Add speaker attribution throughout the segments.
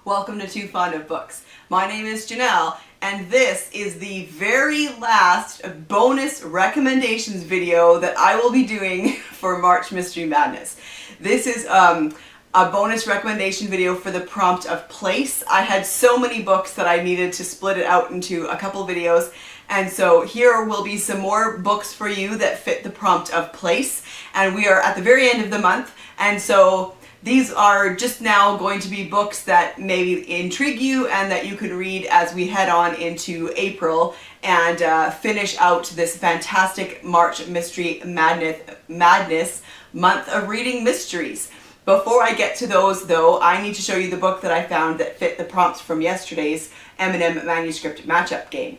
Speaker 1: Welcome to Too Fond of Books. My name is Janelle, and this is the very last bonus recommendations video that I will be doing for March Mystery Madness. This is a bonus recommendation video for the prompt of place. I had so many books that I needed to split it out into a couple videos, and so here will be some more books for you that fit the prompt of place. And we are at the very end of the month, and so these are just now going to be books that maybe intrigue you and that you can read as we head on into April and finish out this fantastic March Mystery Madness month of reading mysteries. Before I get to those though, I need to show you the book that I found that fit the prompts from yesterday's M&M manuscript matchup game.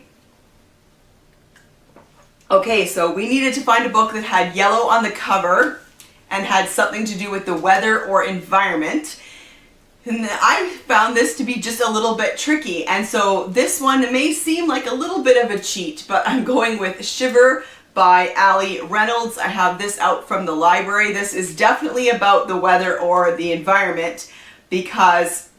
Speaker 1: Okay, so we needed to find a book that had yellow on the cover and had something to do with the weather or environment. And I found this to be just a little bit tricky, and so this one may seem like a little bit of a cheat, but I'm going with Shiver by Ali Reynolds. I have this out from the library. This is definitely about the weather or the environment because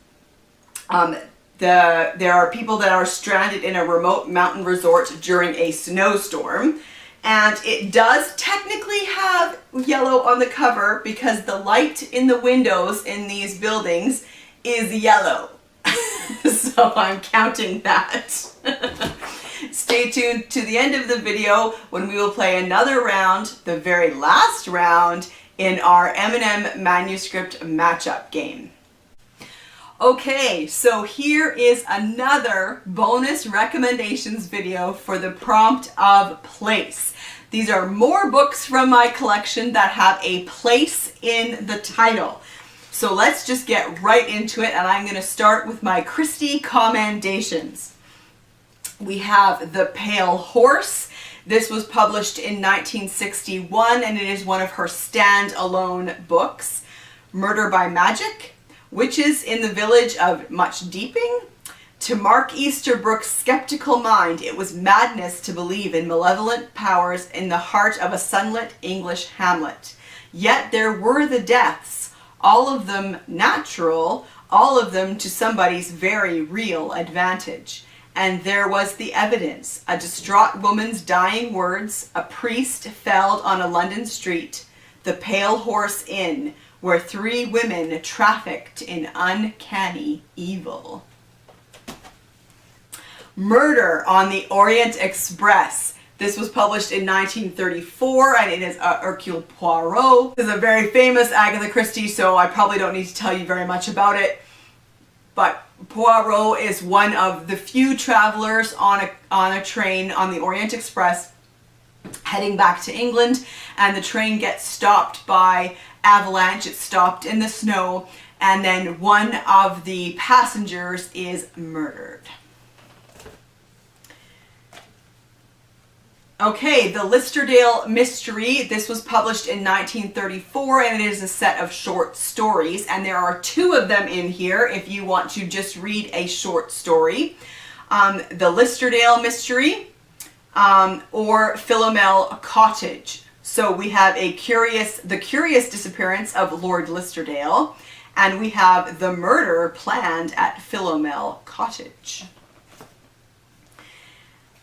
Speaker 1: there are people that are stranded in a remote mountain resort during a snowstorm. And it does technically have yellow on the cover because the light in the windows in these buildings is yellow. So I'm counting that. Stay tuned to the end of the video when we will play another round, the very last round, in our M&M manuscript matchup game. Okay, so here is another bonus recommendations video for the prompt of place. These are more books from my collection that have a place in the title. So let's just get right into it, and I'm going to start with my Christie Commendations. We have The Pale Horse. This was published in 1961, and it is one of her standalone books. Murder by Magic. Witches in the Village of Much Deeping. To Mark Easterbrook's skeptical mind, it was madness to believe in malevolent powers in the heart of a sunlit English hamlet. Yet there were the deaths, all of them natural, all of them to somebody's very real advantage. And there was the evidence, a distraught woman's dying words, a priest felled on a London street, the Pale Horse Inn, where 3 women trafficked in uncanny evil. Murder on the Orient Express. This was published in 1934, and it is Hercule Poirot. This is a very famous Agatha Christie, so I probably don't need to tell you very much about it. But Poirot is one of the few travelers on a train on the Orient Express heading back to England, and the train gets stopped by avalanche. It's stopped in the snow, and then one of the passengers is murdered. Okay, The Listerdale Mystery. This was published in 1934, and it is a set of short stories, and there are 2 of them in here if you want to just read a short story. The Listerdale Mystery or Philomel Cottage. So we have the curious disappearance of Lord Listerdale, and we have the murder planned at Philomel Cottage.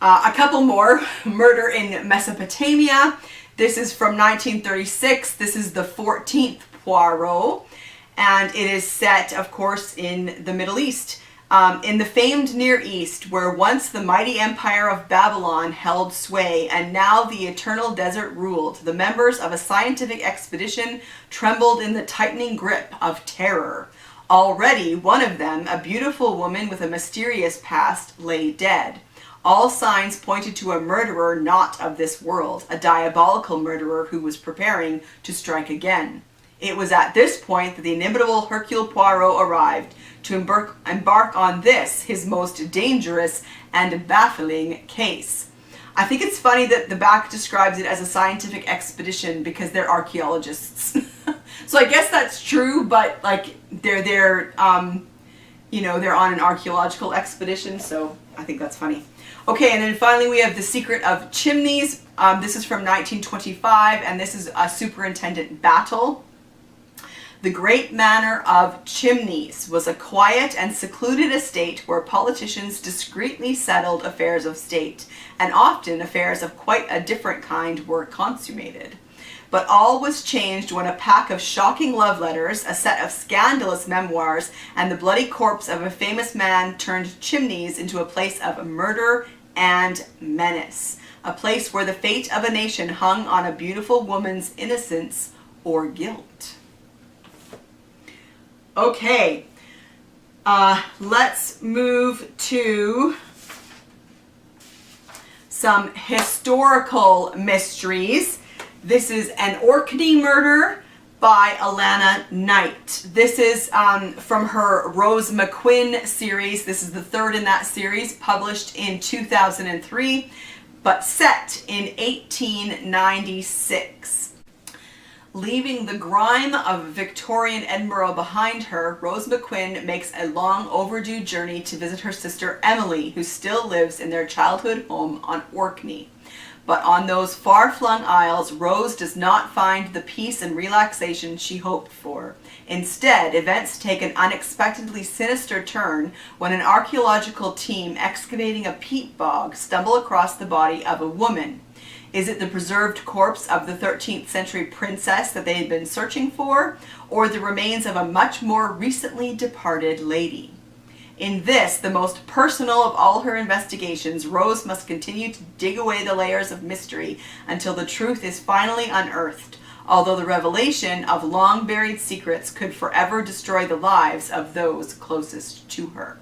Speaker 1: A couple more. Murder in Mesopotamia. This is from 1936. This is the 14th Poirot, and it is set, of course, in the Middle East. In the famed Near East, where once the mighty empire of Babylon held sway and now the eternal desert ruled, the members of a scientific expedition trembled in the tightening grip of terror. Already, one of them, a beautiful woman with a mysterious past, lay dead. All signs pointed to a murderer not of this world, a diabolical murderer who was preparing to strike again. It was at this point that the inimitable Hercule Poirot arrived to embark on this, his most dangerous and baffling case. I think it's funny that the back describes it as a scientific expedition because they're archaeologists. So I guess that's true, but like they're on an archaeological expedition, so I think that's funny. Okay, and then finally we have The Secret of Chimneys. This is from 1925, and this is a superintendent battle. The great manor of Chimneys was a quiet and secluded estate where politicians discreetly settled affairs of state, and often affairs of quite a different kind were consummated. But all was changed when a pack of shocking love letters, a set of scandalous memoirs, and the bloody corpse of a famous man turned Chimneys into a place of murder and menace, a place where the fate of a nation hung on a beautiful woman's innocence or guilt. Okay, let's move to some historical mysteries. This is An Orkney Murder by Alanna Knight. This is from her Rose McQuinn series. This is the third in that series, published in 2003, but set in 1896. Leaving the grime of Victorian Edinburgh behind her, Rose McQuinn makes a long overdue journey to visit her sister Emily, who still lives in their childhood home on Orkney. But on those far-flung isles, Rose does not find the peace and relaxation she hoped for. Instead, events take an unexpectedly sinister turn when an archaeological team excavating a peat bog stumble across the body of a woman. Is it the preserved corpse of the 13th century princess that they had been searching for, or the remains of a much more recently departed lady? In this, the most personal of all her investigations, Rose must continue to dig away the layers of mystery until the truth is finally unearthed, although the revelation of long-buried secrets could forever destroy the lives of those closest to her.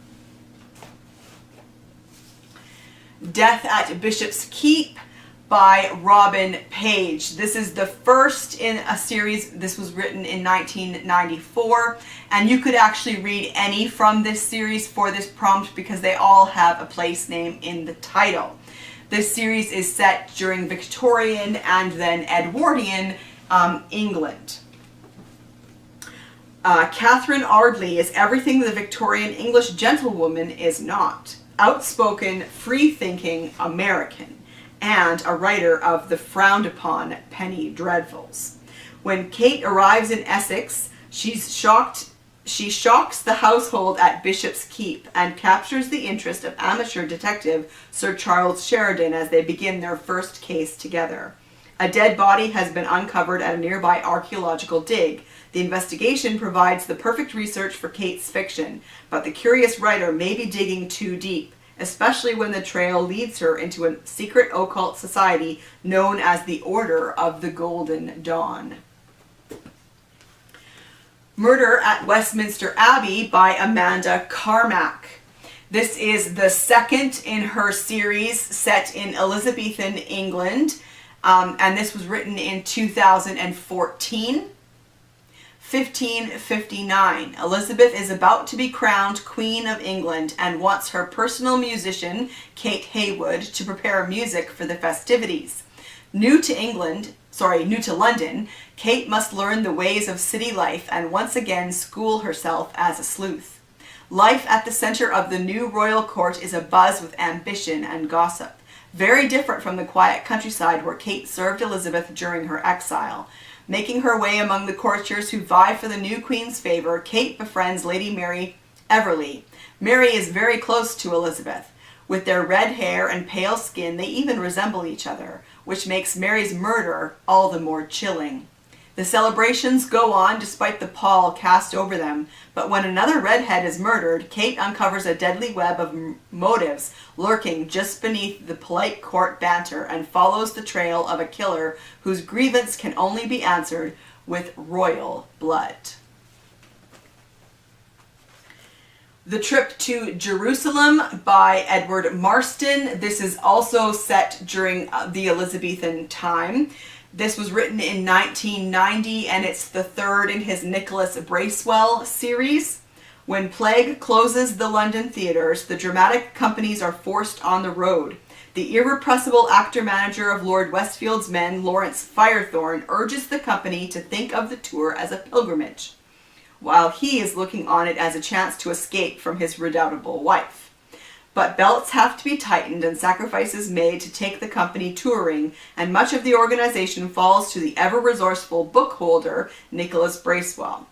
Speaker 1: Death at Bishop's Keep by Robin Paige. This is the first in a series. This was written in 1994, and you could actually read any from this series for this prompt because they all have a place name in the title. This series is set during Victorian and then Edwardian England. Catherine Ardley is everything the Victorian English gentlewoman is not. Outspoken, free-thinking American, and a writer of the frowned-upon penny dreadfuls. When Kate arrives in Essex, she shocks the household at Bishop's Keep and captures the interest of amateur detective Sir Charles Sheridan as they begin their first case together. A dead body has been uncovered at a nearby archaeological dig. The investigation provides the perfect research for Kate's fiction, but the curious writer may be digging too deep, especially when the trail leads her into a secret occult society known as the Order of the Golden Dawn. Murder at Westminster Abbey by Amanda Carmack. This is the second in her series set in Elizabethan England, and this was written in 2014. 1559. Elizabeth is about to be crowned Queen of England and wants her personal musician, Kate Heywood, to prepare music for the festivities. New to London, Kate must learn the ways of city life and once again school herself as a sleuth. Life at the center of the new royal court is abuzz with ambition and gossip. Very different from the quiet countryside where Kate served Elizabeth during her exile. Making her way among the courtiers who vie for the new queen's favor, Kate befriends Lady Mary Everleigh. Mary is very close to Elizabeth. With their red hair and pale skin, they even resemble each other, which makes Mary's murder all the more chilling. The celebrations go on despite the pall cast over them, but when another redhead is murdered, Kate uncovers a deadly web of motives lurking just beneath the polite court banter and follows the trail of a killer whose grievance can only be answered with royal blood. The Trip to Jerusalem by Edward Marston. This is also set during the Elizabethan time. This was written in 1990, and it's the third in his Nicholas Bracewell series. When plague closes the London theatres, the dramatic companies are forced on the road. The irrepressible actor-manager of Lord Westfield's men, Lawrence Firethorn, urges the company to think of the tour as a pilgrimage, while he is looking on it as a chance to escape from his redoubtable wife. But belts have to be tightened and sacrifices made to take the company touring, and much of the organization falls to the ever-resourceful bookholder, Nicholas Bracewell.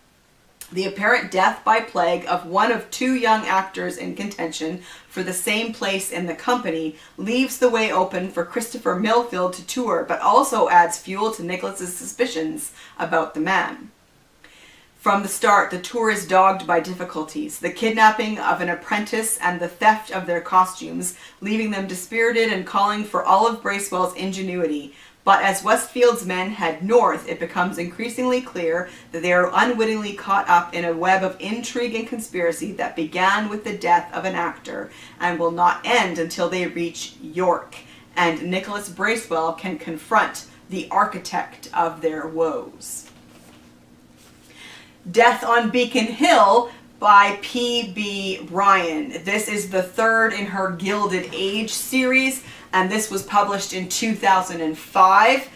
Speaker 1: The apparent death by plague of one of two young actors in contention for the same place in the company leaves the way open for Christopher Millfield to tour, but also adds fuel to Nicholas's suspicions about the man. From the start, the tour is dogged by difficulties, the kidnapping of an apprentice and the theft of their costumes, leaving them dispirited and calling for Olive Bracewell's ingenuity. But as Westfield's men head north, it becomes increasingly clear that they are unwittingly caught up in a web of intrigue and conspiracy that began with the death of an actor and will not end until they reach York, and Nicholas Bracewell can confront the architect of their woes. Death on Beacon Hill by P.B. Ryan. This is the third in her Gilded Age series, and this was published in 2005.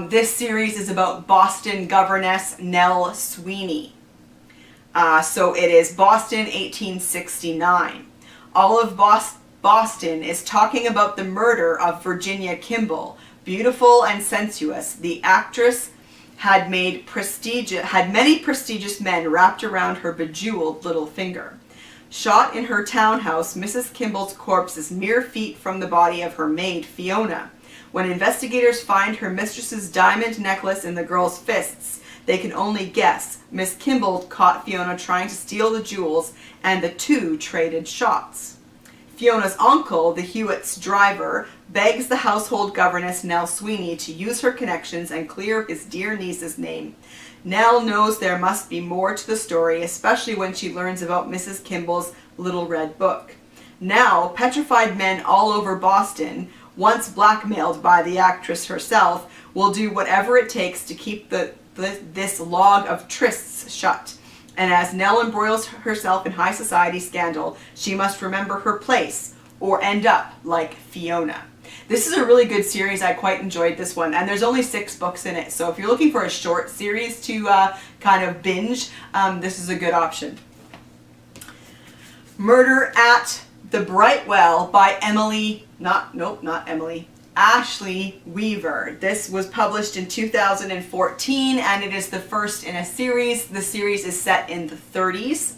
Speaker 1: This series is about Boston governess Nell Sweeney. So it is Boston 1869. All of Boston is talking about the murder of Virginia Kimball. Beautiful and sensuous, the actress had many prestigious men wrapped around her bejeweled little finger. Shot in her townhouse, Mrs. Kimball's corpse is mere feet from the body of her maid, Fiona. When investigators find her mistress's diamond necklace in the girl's fists, they can only guess. Miss Kimball caught Fiona trying to steal the jewels, and the two traded shots. Fiona's uncle, the Hewitts' driver, begs the household governess Nell Sweeney to use her connections and clear his dear niece's name. Nell knows there must be more to the story, especially when she learns about Mrs. Kimball's Little Red Book. Now, petrified men all over Boston, once blackmailed by the actress herself, will do whatever it takes to keep this log of trysts shut. And as Nell embroils herself in high society scandal, she must remember her place or end up like Fiona. This is a really good series. I quite enjoyed this one. And there's only 6 books in it. So if you're looking for a short series to kind of binge, this is a good option. Murder at the Brightwell by Ashley Weaver. This was published in 2014 and it is the first in a series. The series is set in the 30s.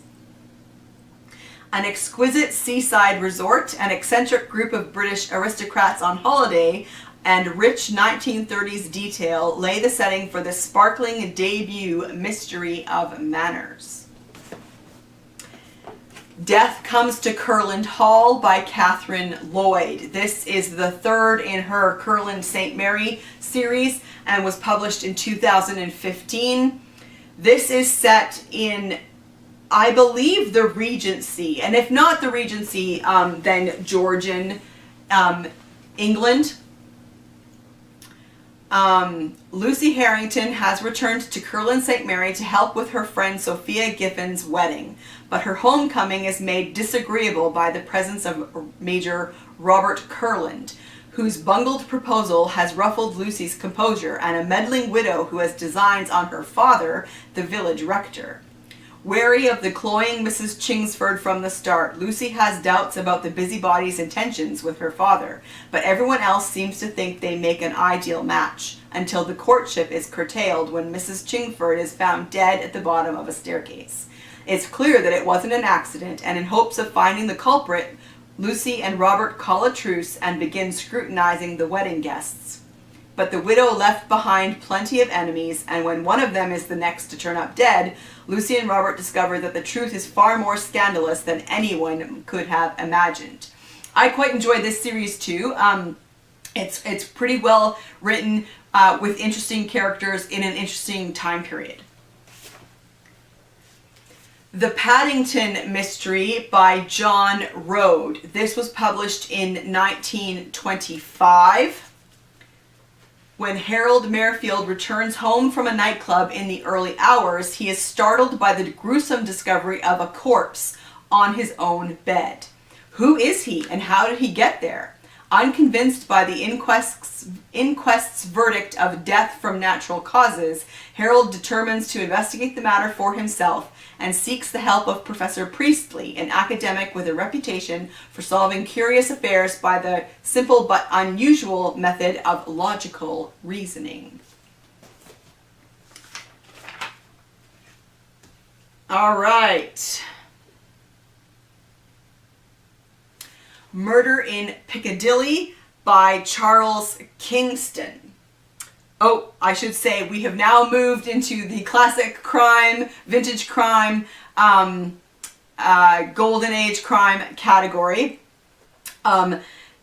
Speaker 1: An exquisite seaside resort, an eccentric group of British aristocrats on holiday, and rich 1930s detail lay the setting for the sparkling debut Mystery of Manners. Death Comes to Kurland Hall by Catherine Lloyd. This is the third in her Kurland St. Mary series and was published in 2015. This is set in, I believe, the Regency, and if not the Regency, then Georgian England. Lucy Harrington has returned to Kurland St. Mary to help with her friend Sophia Giffen's wedding, but her homecoming is made disagreeable by the presence of Major Robert Kurland, whose bungled proposal has ruffled Lucy's composure, and a meddling widow who has designs on her father, the village rector. Wary of the cloying Mrs. Chingsford from the start, Lucy has doubts about the busybody's intentions with her father, but everyone else seems to think they make an ideal match, until the courtship is curtailed when Mrs. Chingford is found dead at the bottom of a staircase. It's clear that it wasn't an accident, and in hopes of finding the culprit, Lucy and Robert call a truce and begin scrutinizing the wedding guests. But the widow left behind plenty of enemies, and when one of them is the next to turn up dead, Lucy and Robert discover that the truth is far more scandalous than anyone could have imagined. I quite enjoyed this series too. It's pretty well written with interesting characters in an interesting time period. The Paddington Mystery by John Rhode. This was published in 1925. When Harold Merrifield returns home from a nightclub in the early hours, he is startled by the gruesome discovery of a corpse on his own bed. Who is he and how did he get there? Unconvinced by the inquest's verdict of death from natural causes, Harold determines to investigate the matter for himself and seeks the help of Professor Priestley, an academic with a reputation for solving curious affairs by the simple but unusual method of logical reasoning. All right. Murder in Piccadilly by Charles Kingston. Oh, I should say we have now moved into the classic crime, vintage crime, golden age crime category.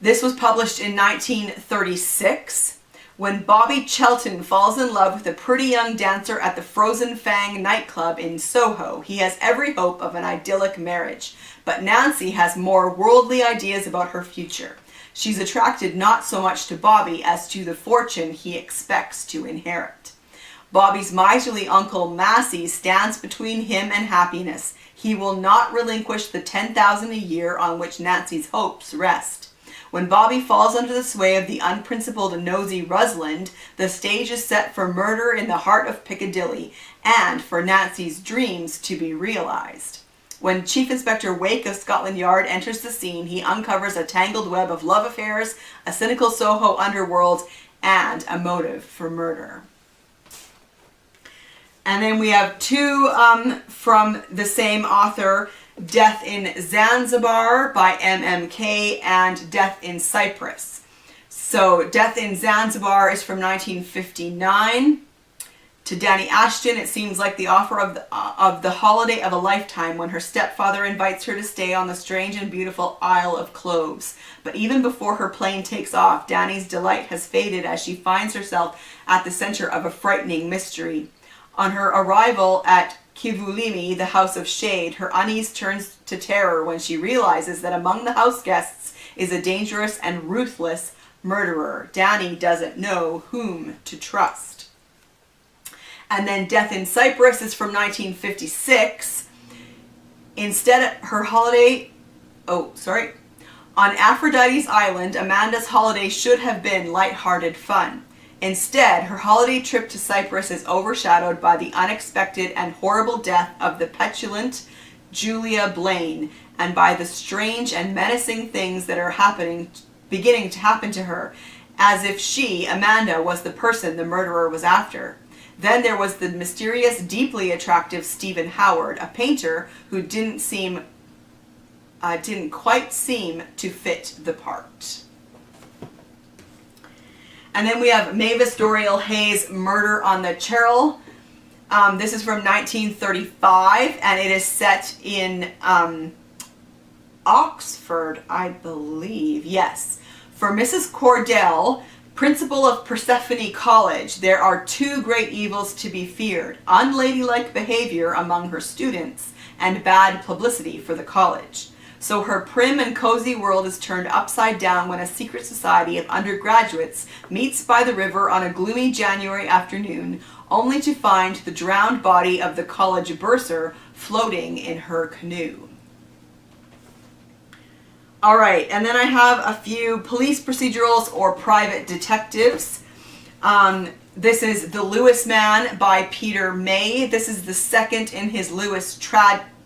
Speaker 1: This was published in 1936 when Bobby Chelton falls in love with a pretty young dancer at the Frozen Fang nightclub in Soho. He has every hope of an idyllic marriage, but Nancy has more worldly ideas about her future. She's attracted not so much to Bobby as to the fortune he expects to inherit. Bobby's miserly uncle Massey stands between him and happiness. He will not relinquish the $10,000 a year on which Nancy's hopes rest. When Bobby falls under the sway of the unprincipled nosy Rusland, the stage is set for murder in the heart of Piccadilly and for Nancy's dreams to be realized. When Chief Inspector Wake of Scotland Yard enters the scene, he uncovers a tangled web of love affairs, a cynical Soho underworld, and a motive for murder. And then we have two from the same author, Death in Zanzibar by M.M. Kaye and Death in Cyprus. So Death in Zanzibar is from 1959. To Danny Ashton, it seems like the offer of the holiday of a lifetime when her stepfather invites her to stay on the strange and beautiful Isle of Cloves. But even before her plane takes off, Danny's delight has faded as she finds herself at the center of a frightening mystery. On her arrival at Kivulimi, the House of Shade, her unease turns to terror when she realizes that among the house guests is a dangerous and ruthless murderer. Danny doesn't know whom to trust. And then Death in Cyprus is from 1956. Instead, her holiday... On Aphrodite's Island, Amanda's holiday should have been light-hearted fun. Instead, her holiday trip to Cyprus is overshadowed by the unexpected and horrible death of the petulant Julia Blaine, and by the strange and menacing things that are beginning to happen to her, as if she, Amanda, was the person the murderer was after. Then there was the mysterious, deeply attractive Stephen Howard, a painter who didn't quite seem to fit the part. And then we have Mavis Doriel Hayes' Murder on the Cherwell. This is from 1935, and it is set in Oxford, I believe. Yes. For Mrs. Cordell, principal of Persephone College, there are two great evils to be feared: unladylike behavior among her students and bad publicity for the college. So her prim and cozy world is turned upside down when a secret society of undergraduates meets by the river on a gloomy January afternoon, only to find the drowned body of the college bursar floating in her canoe. All right, and then I have a few police procedurals or private detectives. This is The Lewis Man by Peter May. This is the second in his Lewis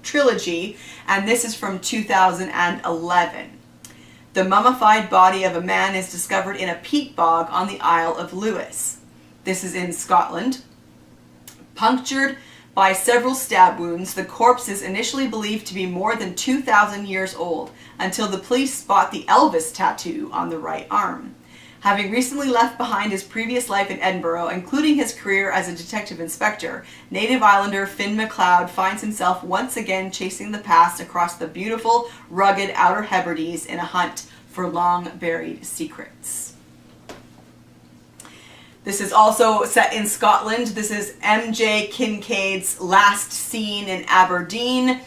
Speaker 1: trilogy, and this is from 2011. The mummified body of a man is discovered in a peat bog on the Isle of Lewis. This is in Scotland. Punctured by several stab wounds, the corpse is initially believed to be more than 2,000 years old, until the police spot the Elvis tattoo on the right arm. Having recently left behind his previous life in Edinburgh, including his career as a detective inspector, native islander Finn MacLeod finds himself once again chasing the past across the beautiful, rugged Outer Hebrides in a hunt for long-buried secrets. This is also set in Scotland. This is M.J. Kincaid's Last Scene in Aberdeen.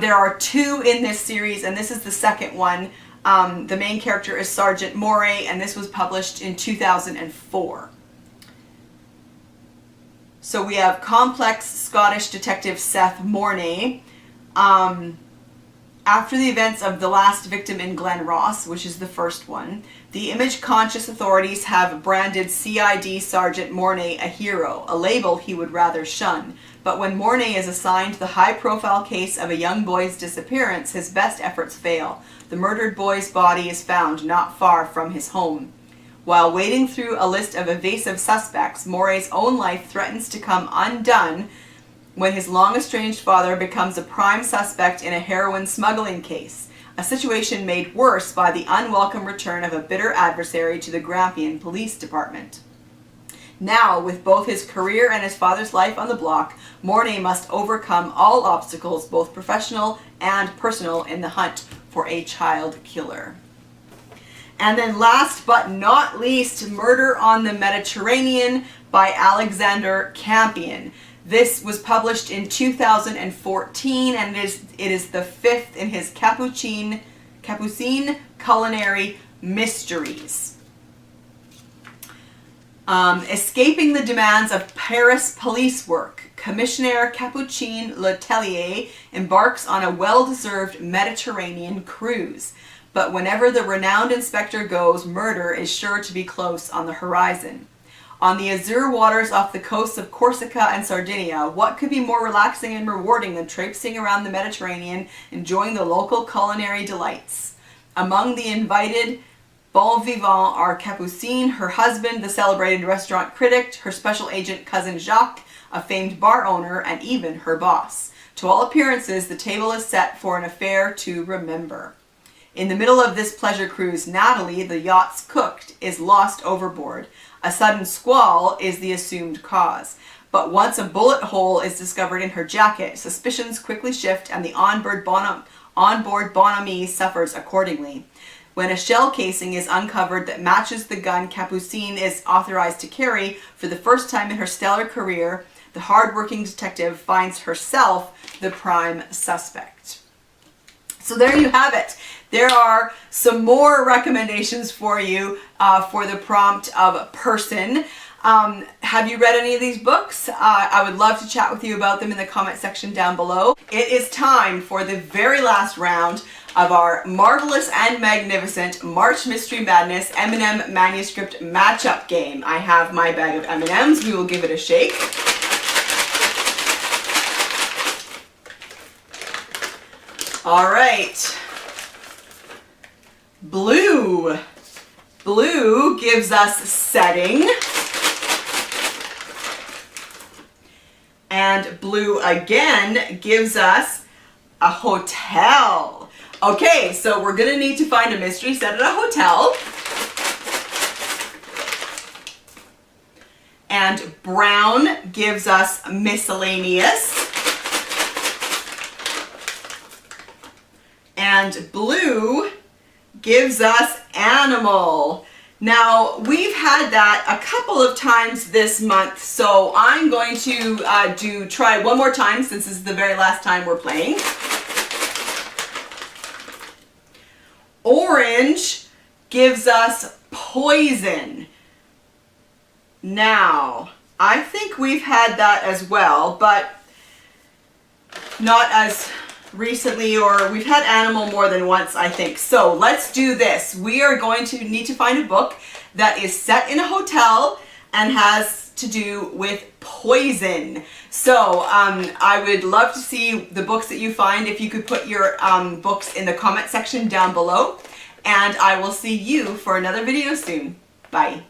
Speaker 1: There are two in this series, and this is the second one. The main character is Sergeant Moray, and this was published in 2004. So we have complex Scottish detective Seth Mornay. After the events of The Last Victim in Glenross, which is the first one, the image-conscious authorities have branded CID Sergeant Mornay a hero, a label he would rather shun. But when Mornay is assigned the high-profile case of a young boy's disappearance, his best efforts fail. The murdered boy's body is found not far from his home. While wading through a list of evasive suspects, Moray's own life threatens to come undone when his long-estranged father becomes a prime suspect in a heroin smuggling case, a situation made worse by the unwelcome return of a bitter adversary to the Campion Police Department. Now, with both his career and his father's life on the block, Mornay must overcome all obstacles, both professional and personal, in the hunt for a child killer. And then last but not least, Murder on the Mediterranean by Alexander Campion. This was published in 2014, and it is the fifth in his Capucine Culinary Mysteries. Escaping the demands of Paris police work, Commissioner Capucine Letellier embarks on a well-deserved Mediterranean cruise. But whenever the renowned inspector goes, murder is sure to be close on the horizon. On the azure waters off the coasts of Corsica and Sardinia, what could be more relaxing and rewarding than traipsing around the Mediterranean, enjoying the local culinary delights? Among the invited bon vivants are Capucine, her husband, the celebrated restaurant critic, her special agent cousin Jacques, a famed bar owner, and even her boss. To all appearances, the table is set for an affair to remember. In the middle of this pleasure cruise, Natalie, the yacht's cook, is lost overboard. A sudden squall is the assumed cause. But once a bullet hole is discovered in her jacket, suspicions quickly shift and the onboard bonhomie suffers accordingly. When a shell casing is uncovered that matches the gun Capucine is authorized to carry for the first time in her stellar career, the hard-working detective finds herself the prime suspect. So there you have it. There are some more recommendations for you for the prompt of person. Have you read any of these books? I would love to chat with you about them in the comment section down below. It is time for the very last round of our marvelous and magnificent March Mystery Madness M&M manuscript matchup game. I have my bag of M&Ms. We will give it a shake. All right. Blue. Blue gives us setting. And blue again gives us a hotel. Okay, so we're gonna need to find a mystery set at a hotel. And brown gives us miscellaneous. And blue gives us animal. Now, we've had that a couple of times this month, so I'm going to try one more time since this is the very last time we're playing. Orange gives us poison. Now, I think we've had that as well, but not as recently, or we've had animal more than once, I think. So let's do this. We are going to need to find a book that is set in a hotel and has to do with poison. So I would love to see the books that you find. If you could put your books in the comment section down below, and I will see you for another video soon. Bye.